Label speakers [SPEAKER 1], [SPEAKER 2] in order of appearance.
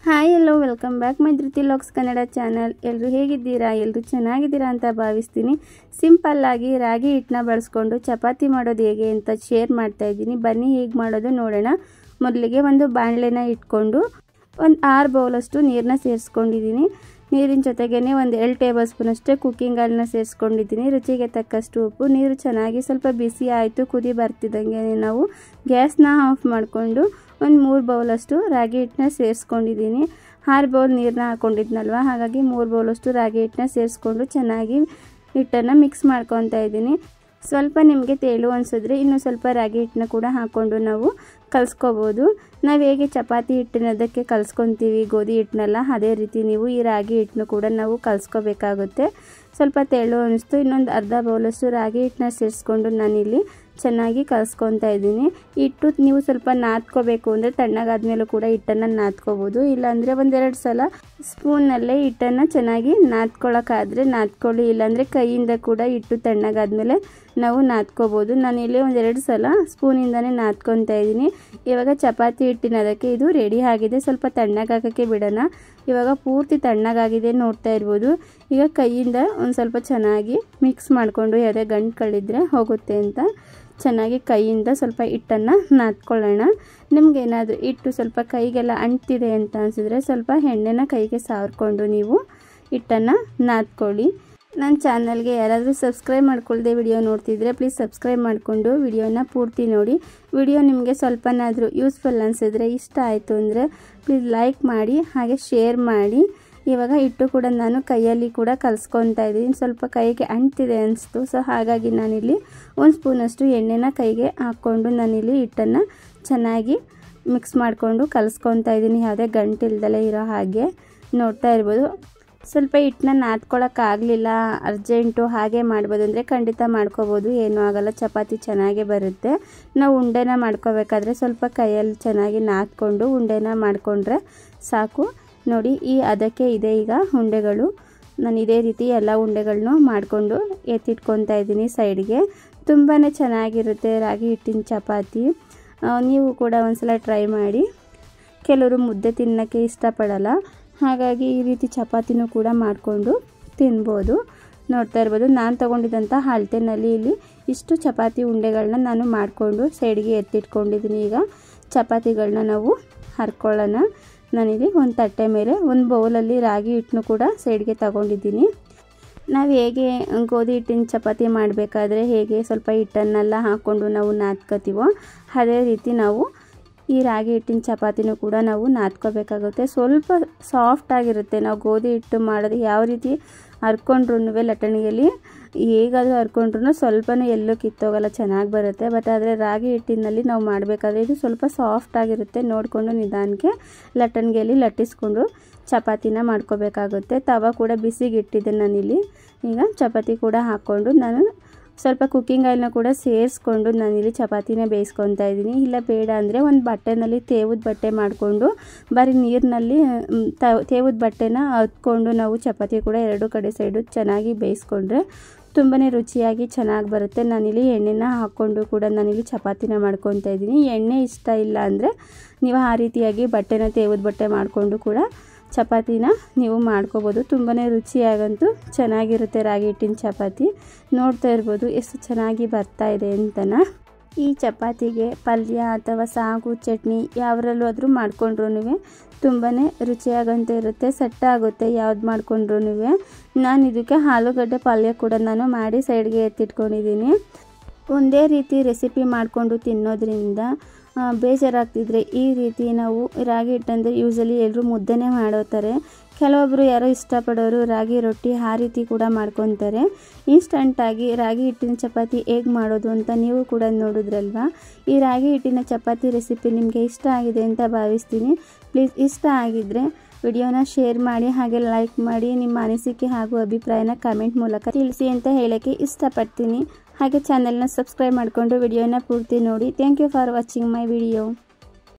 [SPEAKER 1] Hi hello welcome back my Dhriti logs Kannada channel. ಎಲ್ಲರೂ ಹೇಗಿದ್ದೀರಾ? ಎಲ್ಲರೂ ಚೆನ್ನಾಗಿದ್ದೀರಾ ಅಂತ ಭಾವಿಸ್ತೀನಿ. ಸಿಂಪಲ್ಲಾಗಿ ರಾಗಿ ಹಿಟ್ಟನ್ನ ಬಳಸ್ಕೊಂಡು ಚಪಾತಿ ಮಾಡೋದು ಹೇಗೆ ಅಂತ ಶೇರ್ ಮಾಡ್ತಾ ಇದ್ದೀನಿ. ಬನ್ನಿ ಹೇಗೆ ಮಾಡೋದು ನೋಡೋಣ. ಮೊದಲಿಗೆ ಒಂದು ಬಾಣಲೆನ ಇಟ್ಕೊಂಡು ಒಂದು 6 ಬೌಲಷ್ಟು ನೀರನ್ನ ಸೇರಿಸ್ಕೊಂಡಿದ್ದೀನಿ. ನೀರಿನ ಜೊತೆಗೇ ಒಂದು 2 ಟೇಬಲ್ ಸ್ಪೂನ್ ಅಷ್ಟೇ ಕುಕ್ಕಿಂಗ್ ಆಯಿಲ್ನ ಸೇರಿಸ್ಕೊಂಡಿದ್ದೀನಿ. ರುಚಿಗೆ ತಕ್ಕಷ್ಟು ಉಪ್ಪು. ನೀರು ಚೆನ್ನಾಗಿ ಸ್ವಲ್ಪ ಬಿಸಿ ಆಯಿತು. ಕುದಿ ಬರ್ತಿದ್ದಂಗೆ ನಾವು ಗ್ಯಾಸ್ನ ಆಫ್ ಮಾಡಿಕೊಂಡು ಒಂದು 3 ಬೌಲಷ್ಟು ರಾಗಿ ಹಿಟ್ಟನ್ನ ಸೇರಿಸ್ಕೊಂಡಿದ್ದೀನಿ. 6 ಬೌಲ್ ನೀರನ್ನ ಹಾಕ್ಕೊಂಡಿದ್ನಲ್ವ, ಹಾಗಾಗಿ 3 ಬೌಲಷ್ಟು ರಾಗಿ ಹಿಟ್ಟನ್ನ ಸೇರಿಸ್ಕೊಂಡು ಚೆನ್ನಾಗಿ ಹಿಟ್ಟನ್ನು ಮಿಕ್ಸ್ ಮಾಡ್ಕೊತಾ ಇದ್ದೀನಿ. ಸ್ವಲ್ಪ ನಿಮಗೆ ತೆಳು ಅನಿಸಿದ್ರೆ ಇನ್ನೂ ಸ್ವಲ್ಪ ರಾಗಿ ಹಿಟ್ಟನ್ನ ಕೂಡ ಹಾಕ್ಕೊಂಡು ನಾವು ಕಲಿಸ್ಕೋಬೋದು. ನಾವು ಹೇಗೆ ಚಪಾತಿ ಹಿಟ್ಟಿನದಕ್ಕೆ ಕಲಿಸ್ಕೊತೀವಿ ಗೋಧಿ ಹಿಟ್ಟನ್ನೆಲ್ಲ, ಅದೇ ರೀತಿ ನೀವು ಈ ರಾಗಿ ಹಿಟ್ಟನ್ನು ಕೂಡ ನಾವು ಕಲಿಸ್ಕೋಬೇಕಾಗುತ್ತೆ. ಸ್ವಲ್ಪ ತೆಳು ಅನಿಸ್ತು. ಇನ್ನೊಂದು ಅರ್ಧ ಬೌಲಷ್ಟು ರಾಗಿ ಹಿಟ್ಟನ್ನ ಸೇರಿಸ್ಕೊಂಡು ನಾನಿಲ್ಲಿ ಚೆನ್ನಾಗಿ ಕಲಿಸ್ಕೊತಾ ಇದ್ದೀನಿ. ಹಿಟ್ಟು ನೀವು ಸ್ವಲ್ಪ ನಾದ್ಕೋಬೇಕು ಅಂದರೆ ತಣ್ಣಗಾದ್ಮೇಲೂ ಕೂಡ ಹಿಟ್ಟನ್ನು ನಾದ್ಕೋಬೋದು. ಇಲ್ಲಾಂದರೆ 1-2 ಸಲ ಸ್ಪೂನಲ್ಲೇ ಹಿಟ್ಟನ್ನು ಚೆನ್ನಾಗಿ ನಾದ್ಕೊಳ್ಳೋಕ್ಕಾದರೆ ನಾದ್ಕೊಳ್ಳಿ. ಇಲ್ಲಾಂದರೆ ಕೈಯಿಂದ ಕೂಡ ಹಿಟ್ಟು ತಣ್ಣಗಾದ್ಮೇಲೆ ನಾವು ನಾದ್ಕೋಬೋದು. ನಾನಿಲ್ಲಿ 1-2 ಸಲ ಸ್ಪೂನಿಂದನೇ ನಾದ್ಕೊತಾ ಇದ್ದೀನಿ. ಇವಾಗ ಚಪಾತಿ ಹಿಟ್ಟಿನದಕ್ಕೆ ಇದು ರೆಡಿ ಆಗಿದೆ. ಸ್ವಲ್ಪ ತಣ್ಣಗಾಗೋಕ್ಕೆ ಬಿಡೋಣ. ಇವಾಗ ಪೂರ್ತಿ ತಣ್ಣಗಾಗಿದೆ, ನೋಡ್ತಾ ಇರ್ಬೋದು. ಈಗ ಕೈಯಿಂದ ಒಂದು ಸ್ವಲ್ಪ ಚೆನ್ನಾಗಿ ಮಿಕ್ಸ್ ಮಾಡಿಕೊಂಡು ಯಾವುದೇ ಗಂಟುಗಳಿದ್ರೆ ಹೋಗುತ್ತೆ ಅಂತ ಚೆನ್ನಾಗಿ ಕೈಯಿಂದ ಸ್ವಲ್ಪ ಹಿಟ್ಟನ್ನು ನಾದ್ಕೊಳ್ಳೋಣ. ನಿಮಗೇನಾದರೂ ಹಿಟ್ಟು ಸ್ವಲ್ಪ ಕೈಗೆಲ್ಲ ಅಂಟಿದೆ ಅಂತ ಅನಿಸಿದ್ರೆ ಸ್ವಲ್ಪ ಎಣ್ಣೆನ ಕೈಗೆ ಸಾರಿಕೊಂಡು ನೀವು ಹಿಟ್ಟನ್ನು ನಾದ್ಕೊಳ್ಳಿ. ನನ್ನ ಚಾನಲ್ಗೆ ಯಾರಾದರೂ ಸಬ್ಸ್ಕ್ರೈಬ್ ಮಾಡ್ಕೊಳ್ಳದೆ ವಿಡಿಯೋ ನೋಡ್ತಿದ್ರೆ ಪ್ಲೀಸ್ ಸಬ್ಸ್ಕ್ರೈಬ್ ಮಾಡಿಕೊಂಡು ವಿಡಿಯೋನ ಪೂರ್ತಿ ನೋಡಿ. ವಿಡಿಯೋ ನಿಮಗೆ ಸ್ವಲ್ಪನಾದರೂ ಯೂಸ್ಫುಲ್ ಅನಿಸಿದ್ರೆ, ಇಷ್ಟ ಆಯಿತು ಅಂದರೆ ಪ್ಲೀಸ್ ಲೈಕ್ ಮಾಡಿ, ಹಾಗೆ ಶೇರ್ ಮಾಡಿ. ಇವಾಗ ಹಿಟ್ಟು ಕೂಡ ನಾನು ಕೈಯಲ್ಲಿ ಕೂಡ ಕಲಿಸ್ಕೊತಾ ಇದ್ದೀನಿ. ಸ್ವಲ್ಪ ಕೈಗೆ ಅಂಟಿದೆ ಅನಿಸ್ತು, ಸೊ ಹಾಗಾಗಿ ನಾನಿಲ್ಲಿ 1 ಸ್ಪೂನಷ್ಟು ಎಣ್ಣೆನ ಕೈಗೆ ಹಾಕ್ಕೊಂಡು ನಾನಿಲ್ಲಿ ಹಿಟ್ಟನ್ನು ಚೆನ್ನಾಗಿ ಮಿಕ್ಸ್ ಮಾಡಿಕೊಂಡು ಕಲಿಸ್ಕೊತಾ ಇದ್ದೀನಿ. ಯಾವುದೇ ಗಂಟಿಲ್ದಲೇ ಇರೋ ಹಾಗೆ ನೋಡ್ತಾ ಇರ್ಬೋದು. ಸ್ವಲ್ಪ ಹಿಟ್ಟನ್ನ ನಾದ್ಕೊಳ್ಳೋಕ್ಕಾಗಲಿಲ್ಲ, ಅರ್ಜೆಂಟು ಹಾಗೆ ಮಾಡ್ಬೋದು ಅಂದರೆ ಖಂಡಿತ ಮಾಡ್ಕೋಬೋದು, ಏನೂ ಆಗೋಲ್ಲ, ಚಪಾತಿ ಚೆನ್ನಾಗೇ ಬರುತ್ತೆ. ನಾವು ಉಂಡೆನ ಮಾಡ್ಕೋಬೇಕಾದ್ರೆ ಸ್ವಲ್ಪ ಕೈಯಲ್ಲಿ ಚೆನ್ನಾಗಿ ನಾದ್ಕೊಂಡು ಉಂಡೆನ ಮಾಡಿಕೊಂಡ್ರೆ ಸಾಕು. ನೋಡಿ, ಅದಕ್ಕೆ ಇದೆ ಈಗ ಉಂಡೆಗಳು. ನಾನು ಇದೇ ರೀತಿ ಎಲ್ಲ ಉಂಡೆಗಳನ್ನೂ ಮಾಡಿಕೊಂಡು ಎತ್ತಿಟ್ಕೊತಾ ಇದ್ದೀನಿ ಸೈಡ್ಗೆ. ತುಂಬಾ ಚೆನ್ನಾಗಿರುತ್ತೆ ರಾಗಿ ಹಿಟ್ಟಿನ ಚಪಾತಿ. ನೀವು ಕೂಡ ಒಂದ್ಸಲ ಟ್ರೈ ಮಾಡಿ. ಕೆಲವರು ಮುದ್ದೆ ತಿನ್ನೋಕ್ಕೆ ಇಷ್ಟಪಡಲ್ಲ, ಹಾಗಾಗಿ ಈ ರೀತಿ ಚಪಾತಿನೂ ಕೂಡ ಮಾಡಿಕೊಂಡು ತಿನ್ಬೋದು. ನೋಡ್ತಾ ಇರ್ಬೋದು, ನಾನು ತೊಗೊಂಡಿದ್ದಂಥ ಅಳತೆನಲ್ಲಿ ಇಲ್ಲಿ ಇಷ್ಟು ಚಪಾತಿ ಉಂಡೆಗಳನ್ನ ನಾನು ಮಾಡಿಕೊಂಡು ಸೈಡ್ಗೆ ಎತ್ತಿಟ್ಕೊಂಡಿದ್ದೀನಿ. ಈಗ ಚಪಾತಿಗಳನ್ನ ನಾವು ಹರ್ಕೊಳ್ಳೋಣ. ನಾನಿಲ್ಲಿ ಒಂದು ತಟ್ಟೆ ಮೇಲೆ ಒಂದು ಬೌಲಲ್ಲಿ ರಾಗಿ ಹಿಟ್ಟನ್ನು ಕೂಡ ಸೈಡ್ಗೆ ತಗೊಂಡಿದ್ದೀನಿ. ನಾವು ಹೇಗೆ ಗೋಧಿ ಹಿಟ್ಟಿನ ಚಪಾತಿ ಮಾಡಬೇಕಾದ್ರೆ ಹೇಗೆ ಸ್ವಲ್ಪ ಹಿಟ್ಟನ್ನೆಲ್ಲ ಹಾಕ್ಕೊಂಡು ನಾವು ನಾದ್ಕೋತೀವೋ ಅದೇ ರೀತಿ ನಾವು ಈ ರಾಗಿ ಹಿಟ್ಟಿನ ಚಪಾತಿನೂ ಕೂಡ ನಾವು ನಾದ್ಕೋಬೇಕಾಗುತ್ತೆ. ಸ್ವಲ್ಪ ಸಾಫ್ಟಾಗಿರುತ್ತೆ. ನಾವು ಗೋಧಿ ಹಿಟ್ಟು ಮಾಡೋದು ಯಾವ ರೀತಿ ಹರ್ಕೊಂಡ್ರೂ ಲಟ್ಟಣಿಗೆಯಲ್ಲಿ ಹೇಗಾದರೂ ಹರ್ಕೊಂಡ್ರೂ ಸ್ವಲ್ಪನೂ ಎಲ್ಲೂ ಕಿತ್ತೋಗಲ್ಲ, ಚೆನ್ನಾಗಿ ಬರುತ್ತೆ. ಬಟ್ ಆದರೆ ರಾಗಿ ಹಿಟ್ಟಿನಲ್ಲಿ ನಾವು ಮಾಡಬೇಕಾದ್ರೆ ಇದು ಸ್ವಲ್ಪ ಸಾಫ್ಟಾಗಿರುತ್ತೆ. ನೋಡಿಕೊಂಡು ನಿಧಾನಕ್ಕೆ ಲಟ್ಟಣಿಗೆಯಲ್ಲಿ ಲಟ್ಟಿಸ್ಕೊಂಡು ಚಪಾತಿನ ಮಾಡ್ಕೋಬೇಕಾಗುತ್ತೆ. ತವ ಕೂಡ ಬಿಸಿಗೆ ಇಟ್ಟಿದ್ದೆ ನಾನಿಲ್ಲಿ. ಈಗ ಚಪಾತಿ ಕೂಡ ಹಾಕ್ಕೊಂಡು ನಾನು ಸ್ವಲ್ಪ ಕುಕ್ಕಿಂಗ್ ಆಯಿಲ್ನ ಕೂಡ ಸೇರಿಸ್ಕೊಂಡು ನಾನಿಲ್ಲಿ ಚಪಾತಿನ ಬೇಯಿಸ್ಕೊತಾ ಇದ್ದೀನಿ. ಇಲ್ಲ ಬೇಡ ಅಂದರೆ ಒಂದು ಬಟ್ಟೆನಲ್ಲಿ ತೇವದ ಬಟ್ಟೆ ಮಾಡಿಕೊಂಡು ಬರೀ ನೀರಿನಲ್ಲಿ ತೇವದ ಬಟ್ಟೆನ ಹತ್ಕೊಂಡು ನಾವು ಚಪಾತಿ ಕೂಡ 2 ಕಡೆ ಸೈಡು ಚೆನ್ನಾಗಿ ಬೇಯಿಸ್ಕೊಂಡ್ರೆ ತುಂಬಾ ರುಚಿಯಾಗಿ ಚೆನ್ನಾಗಿ ಬರುತ್ತೆ. ನಾನಿಲ್ಲಿ ಎಣ್ಣೆನ ಹಾಕ್ಕೊಂಡು ಕೂಡ ನಾನಿಲ್ಲಿ ಚಪಾತಿನ ಮಾಡ್ಕೊತಾ ಇದ್ದೀನಿ. ಎಣ್ಣೆ ಇಷ್ಟ ಇಲ್ಲ ಅಂದರೆ ನೀವು ಆ ರೀತಿಯಾಗಿ ಬಟ್ಟೆನ ತೇವದ ಬಟ್ಟೆ ಮಾಡಿಕೊಂಡು ಕೂಡ ಚಪಾತಿನ ನೀವು ಮಾಡ್ಕೋಬೋದು. ತುಂಬಾ ರುಚಿಯಾಗಂತೂ ಚೆನ್ನಾಗಿರುತ್ತೆ ರಾಗಿ ಹಿಟ್ಟಿನ ಚಪಾತಿ. ನೋಡ್ತಾ ಇರ್ಬೋದು ಎಷ್ಟು ಚೆನ್ನಾಗಿ ಬರ್ತಾ ಇದೆ ಅಂತನ. ಈ ಚಪಾತಿಗೆ ಪಲ್ಯ ಅಥವಾ ಸಾಗು ಚಟ್ನಿ ಯಾವ್ದ್ರಲ್ಲೂ ಆದರೂ ಮಾಡ್ಕೊಂಡ್ರೂ ತುಂಬಾ ರುಚಿಯಾಗಂತ ಇರುತ್ತೆ, ಸೆಟ್ ಆಗುತ್ತೆ ಯಾವ್ದು ಮಾಡ್ಕೊಂಡ್ರೂ. ನಾನು ಇದಕ್ಕೆ ಆಲೂಗಡ್ಡೆ ಪಲ್ಯ ಕೂಡ ನಾನು ಮಾಡಿ ಸೈಡ್ಗೆ ಎತ್ತಿಟ್ಕೊಂಡಿದ್ದೀನಿ. ಒಂದೇ ರೀತಿ ರೆಸಿಪಿ ಮಾಡಿಕೊಂಡು ತಿನ್ನೋದ್ರಿಂದ ಬೇಜಾರಾಗ್ತಿದ್ರೆ ಈ ರೀತಿ ನಾವು ರಾಗಿ ಹಿಟ್ಟಂದರೆ ಯೂಸಲಿ ಎಲ್ಲರೂ ಮುದ್ದೆನೇ ಮಾಡೋತಾರೆ. ಕೆಲವೊಬ್ಬರು ಯಾರೋ ಇಷ್ಟಪಡೋರು ರಾಗಿ ರೊಟ್ಟಿ ಆ ರೀತಿ ಕೂಡ ಮಾಡ್ಕೊತಾರೆ. ಇನ್ಸ್ಟಂಟಾಗಿ ರಾಗಿ ಹಿಟ್ಟಿನ ಚಪಾತಿ ಹೇಗೆ ಮಾಡೋದು ಅಂತ ನೀವು ಕೂಡ ನೋಡಿದ್ರಲ್ವ. ಈ ರಾಗಿ ಹಿಟ್ಟಿನ ಚಪಾತಿ ರೆಸಿಪಿ ನಿಮಗೆ ಇಷ್ಟ ಆಗಿದೆ ಅಂತ ಭಾವಿಸ್ತೀನಿ. ಪ್ಲೀಸ್ ಇಷ್ಟ ಆಗಿದ್ದರೆ ವಿಡಿಯೋನ ಶೇರ್ ಮಾಡಿ, ಹಾಗೆ ಲೈಕ್ ಮಾಡಿ. ನಿಮ್ಮ ಅನಿಸಿಕೆ ಹಾಗೂ ಅಭಿಪ್ರಾಯನ ಕಮೆಂಟ್ ಮೂಲಕ ತಿಳಿಸಿ ಅಂತ ಹೇಳೋಕ್ಕೆ ಇಷ್ಟಪಡ್ತೀನಿ. ಹಾಗೆ ಚಾನೆಲ್ನ ಸಬ್ಸ್ಕ್ರೈಬ್ ಮಾಡಿಕೊಂಡು ವಿಡಿಯೋನ ಪೂರ್ತಿ ನೋಡಿ. Thank you for watching my video.